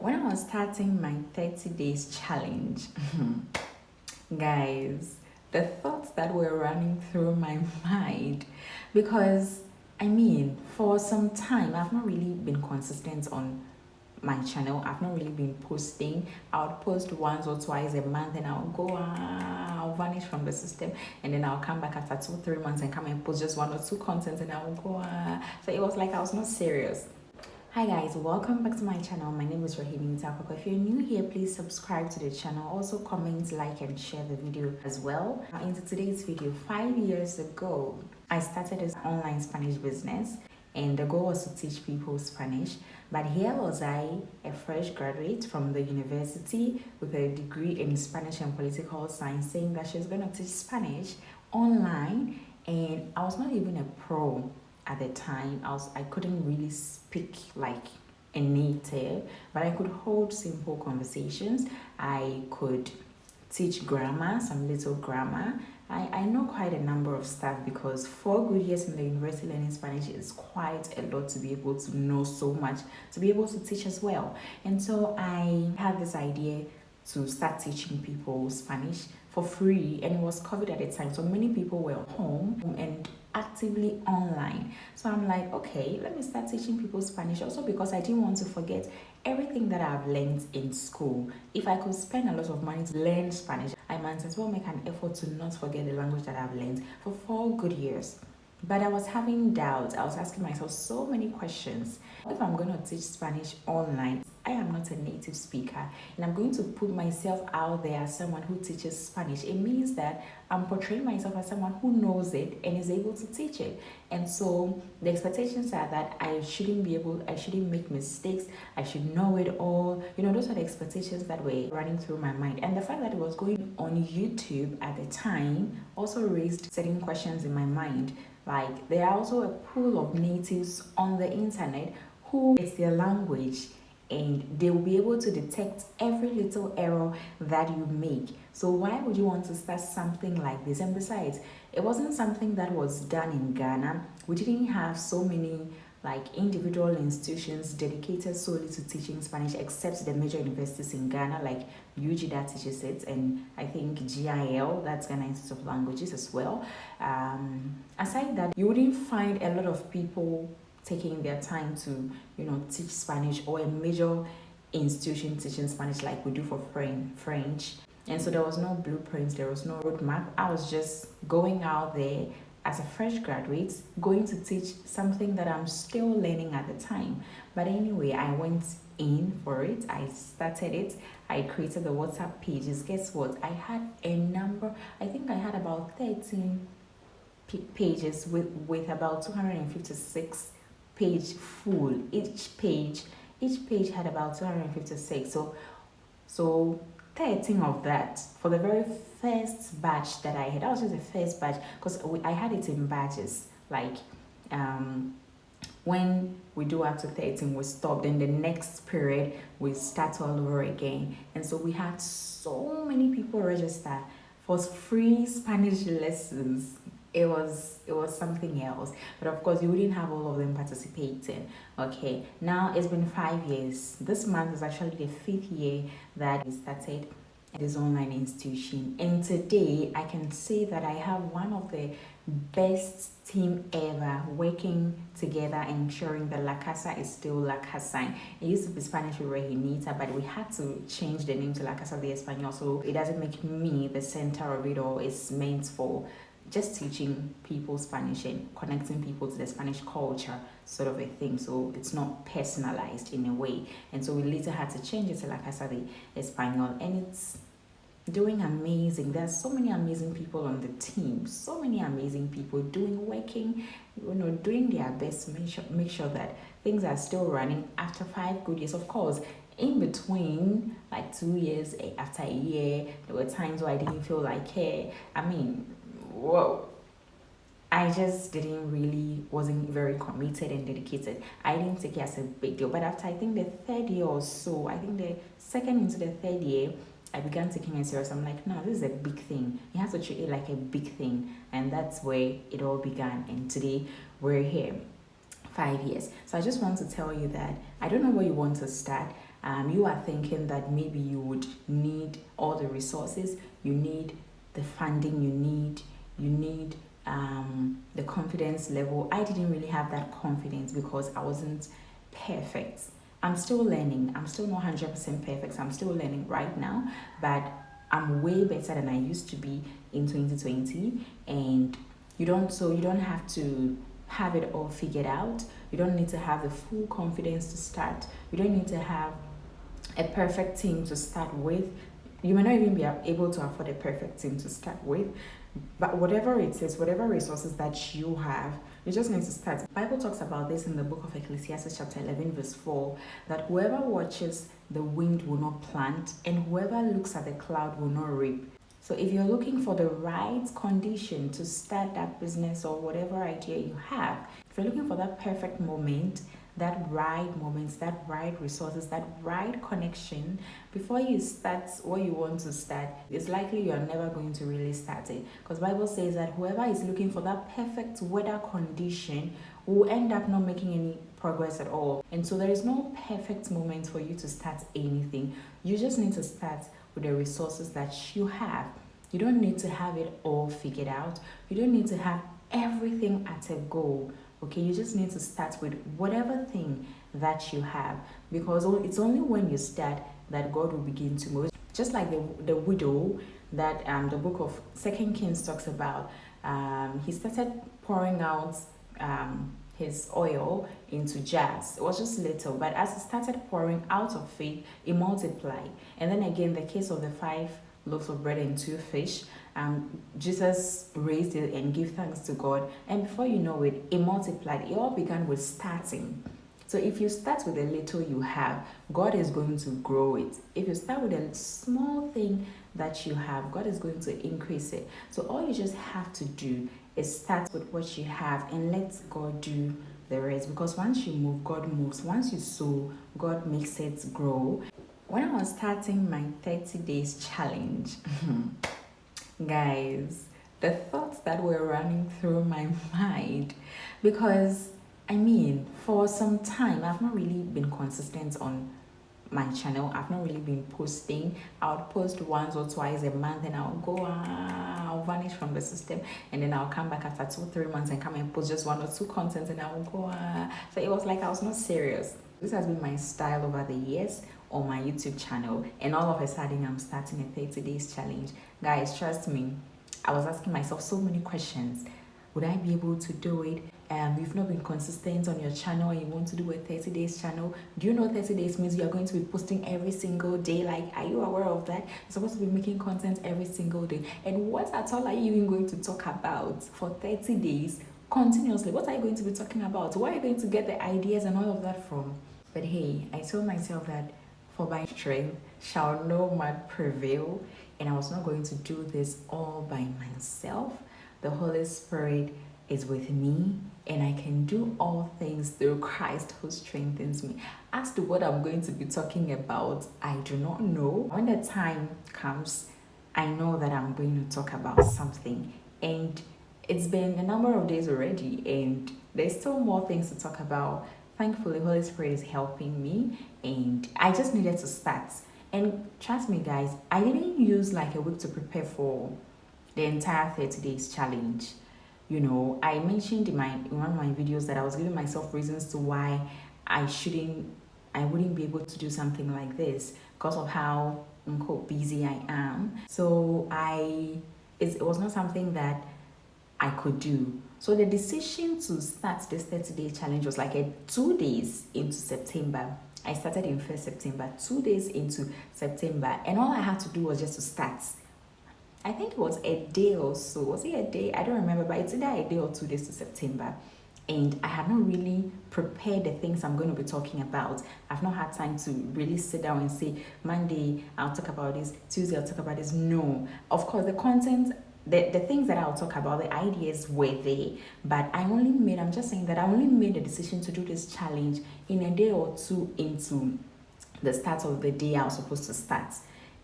When I was starting my 30 days challenge, guys, the thoughts that were running through my mind, because for some time, I've not really been consistent on my channel. I've not really been posting. I would post once or twice a month and I'll go, I'll vanish from the system, and then I'll come back after 2-3 months and come and post just 1 or 2 contents and I'll go, So it was like I was not serious. Hi guys, welcome back to my channel. My name is Rahimi Takoko. If you're new here, please subscribe to the channel. Also comment, like and share the video as well. Into today's video, 5 years ago, I started this online Spanish business and the goal was to teach people Spanish. But here was I, a fresh graduate from the university with a degree in Spanish and political science, saying that she's going to teach Spanish online, and I was not even a pro at the time. I couldn't really speak like a native, but I could hold simple conversations. I could teach grammar, some little grammar. I know quite a number of stuff, because 4 good years in the university learning Spanish is quite a lot to be able to know so much, to be able to teach as well. And so I had this idea to start teaching people Spanish for free, and it was COVID at the time, so many people were home and actively online. So I'm like, okay, let me start teaching people Spanish, also because I didn't want to forget everything that I've learned in school. If I could spend a lot of money to learn Spanish, I might as well make an effort to not forget the language that I've learned for 4 good years. But I was having doubts. I was asking myself so many questions. If I'm going to teach Spanish online, I am not a native speaker, and I'm going to put myself out there as someone who teaches Spanish. It means that I'm portraying myself as someone who knows it and is able to teach it. And so the expectations are that I shouldn't make mistakes, I should know it all. Those are the expectations that were running through my mind. And the fact that it was going on YouTube at the time also raised certain questions in my mind. Like, there are also a pool of natives on the internet who it's their language, and they will be able to detect every little error that you make. So why would you want to start something like this? And besides, it wasn't something that was done in Ghana. We didn't have so many individual institutions dedicated solely to teaching Spanish, except the major universities in Ghana, like UG that teaches it, and I think GIL, that's Ghana Institute of Languages as well. Aside that, you wouldn't find a lot of people taking their time to teach Spanish, or a major institution teaching Spanish like we do for French. And so there was no blueprints, there was no roadmap. I was just going out there as a fresh graduate, going to teach something that I'm still learning at the time. But anyway, I went in for it. I started it. I created the WhatsApp pages. Guess what? I had I think I had about 13 pages with about 256 page full. Each page had about 256. So 13 of that for the very first batch that I had. That was just the first batch, because I had it in batches. When we do up to 13, we stop. Then the next period we start all over again. And so we had so many people register for free Spanish lessons. It was something else. But of course, you wouldn't have all of them participating. Okay, now it's been 5 years. This month is actually the 5th year that we started this online institution. And today, I can say that I have one of the best team ever working together, ensuring that La Casa is still La Casa. It used to be Spanish with Reginita, but we had to change the name to La Casa de Español, so it doesn't make me the center of it all. It's meant for just teaching people Spanish and connecting people to the Spanish culture, sort of a thing. So it's not personalized in a way. And so we later had to change it to La Casa de Español, and it's doing amazing. There's so many amazing people on the team, so many amazing people working, doing their best to make sure that things are still running after 5 good years. Of course, in between, like 2 years, after a year, there were times where I didn't feel like, hey, whoa, I just wasn't very committed and dedicated. I didn't take it as a big deal. But after, I think the 3rd year or so, I think the 2nd into the 3rd year, I began taking it serious. I'm like, no, this is a big thing. You have to treat it like a big thing. And that's where it all began. And today, we're here. 5 years. So I just want to tell you that I don't know where you want to start. You are thinking that maybe you would need all the resources, you need the funding, you need the confidence level. I didn't really have that confidence because I wasn't perfect. I'm still learning. I'm still not 100% perfect. So I'm still learning right now, but I'm way better than I used to be in 2020. And you don't have to have it all figured out. You don't need to have the full confidence to start. You don't need to have a perfect team to start with. You may not even be able to afford a perfect team to start with, but whatever it is, whatever resources that you have, you just need to start. The Bible talks about this in the book of Ecclesiastes chapter 11 verse 4, that whoever watches the wind will not plant, and whoever looks at the cloud will not reap. So if you're looking for the right condition to start that business or whatever idea you have, if you're looking for that perfect moment, that right resources, that right connection, before you start what you want to start, it's likely you're never going to really start it. Because Bible says that whoever is looking for that perfect weather condition will end up not making any progress at all. And so there is no perfect moment for you to start anything. You just need to start with the resources that you have. You don't need to have it all figured out. You don't need to have everything at a goal. Okay, you just need to start with whatever thing that you have, because it's only when you start that God will begin to move. Just like the widow that the book of 2 Kings talks about, he started pouring out his oil into jars. It was just little, but as it started pouring out of faith, it multiplied. And then again, the case of the 5 loaves of bread and 2 fish, Jesus raised it and gave thanks to God, and before you know it, it multiplied. It all began with starting. So if you start with a little you have, God is going to grow it. If you start with a small thing that you have, God is going to increase it. So all you just have to do is start with what you have and let God do the rest, because once you move, God moves. Once you sow, God makes it grow. When I was starting my 30 days challenge, guys, the thoughts that were running through my mind, because for some time I've not really been consistent on my channel. I've not really been posting. I would post once or twice a month, and I'll go, I'll vanish from the system, and then I'll come back after 2-3 months and come and post just 1 or 2 contents, and I'll go, So it was like I was not serious. This has been my style over the years on my YouTube channel, and all of a sudden I'm starting a 30 days challenge. Guys, trust me, I was asking myself so many questions. Would I be able to do it? You've not been consistent on your channel and you want to do a 30 days channel. Do you know 30 days means you are going to be posting every single day? Like, are you aware of that? You're supposed to be making content every single day. And what at all are you even going to talk about for 30 days continuously? What are you going to be talking about? Where are you going to get the ideas and all of that from? But hey, I told myself that for by strength shall no man prevail, and I was not going to do this all by myself. The Holy Spirit is with me, and I can do all things through Christ who strengthens me. As to what I'm going to be talking about, I do not know. When the time comes, I know that I'm going to talk about something, and it's been a number of days already, and there's still more things to talk about. Thankfully, Holy Spirit is helping me, and I just needed to start. And trust me, guys, I didn't use like a week to prepare for the entire 30 days challenge. You know, I mentioned in one of my videos that I was giving myself reasons to why I wouldn't be able to do something like this because of how unquote busy I am. So it was not something that I could do. So the decision to start this 30-day challenge was like 2 days into September. I started in 1st September, 2 days into September, and all I had to do was just to start. I think it was a day or so. Was it a day? I don't remember, but it's either a day or 2 days to September. And I have not really prepared the things I'm going to be talking about. I've not had time to really sit down and say, Monday, I'll talk about this, Tuesday, I'll talk about this. No. Of course, the content, the things that I'll talk about, the ideas were there. But I'm just saying that I only made the decision to do this challenge in a day or 2 into the start of the day I was supposed to start.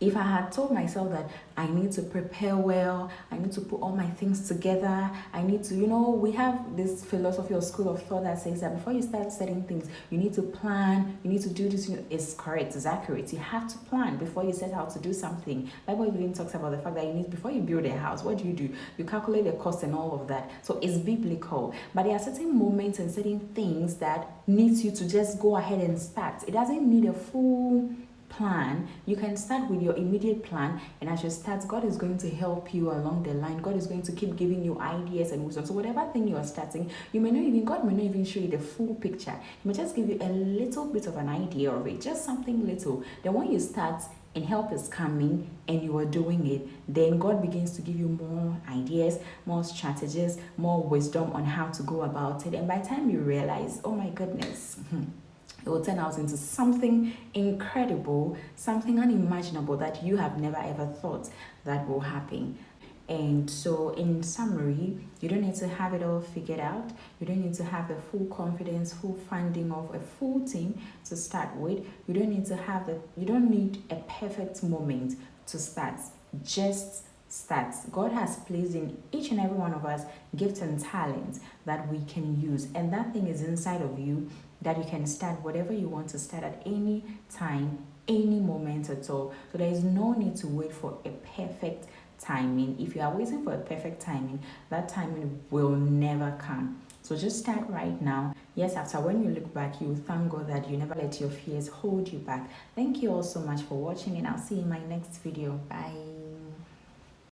If I had told myself that I need to prepare well, I need to put all my things together, I need to, we have this philosophy or school of thought that says that before you start setting things, you need to plan, you need to do this. It's correct, it's accurate. You have to plan before you set out to do something. Bible even talks about the fact that you need, before you build a house, what do? You calculate the cost and all of that. So it's biblical. But there are certain moments and certain things that needs you to just go ahead and start. It doesn't need a full plan. You can start with your immediate plan, and as you start, God is going to help you along the line. God is going to keep giving you ideas and wisdom. So whatever thing you are starting, God may not even show you the full picture. He may just give you a little bit of an idea of it, just something little. Then when you start and help is coming and you are doing it, then God begins to give you more ideas, more strategies, more wisdom on how to go about it. And by the time you realize, oh my goodness, it will turn out into something incredible, something unimaginable that you have never ever thought that will happen. And so, in summary, you don't need to have it all figured out. You don't need to have the full confidence, full funding of a full team to start with. You don't need a perfect moment to start. Just start. God has placed in each and every one of us gifts and talents that we can use, and that thing is inside of you, that you can start whatever you want to start at any time, any moment at all. So there is no need to wait for a perfect timing. If you are waiting for a perfect timing, that timing will never come. So just start right now. Yes, after when you look back, you will thank God that you never let your fears hold you back. Thank you all so much for watching, and I'll see you in my next video. Bye.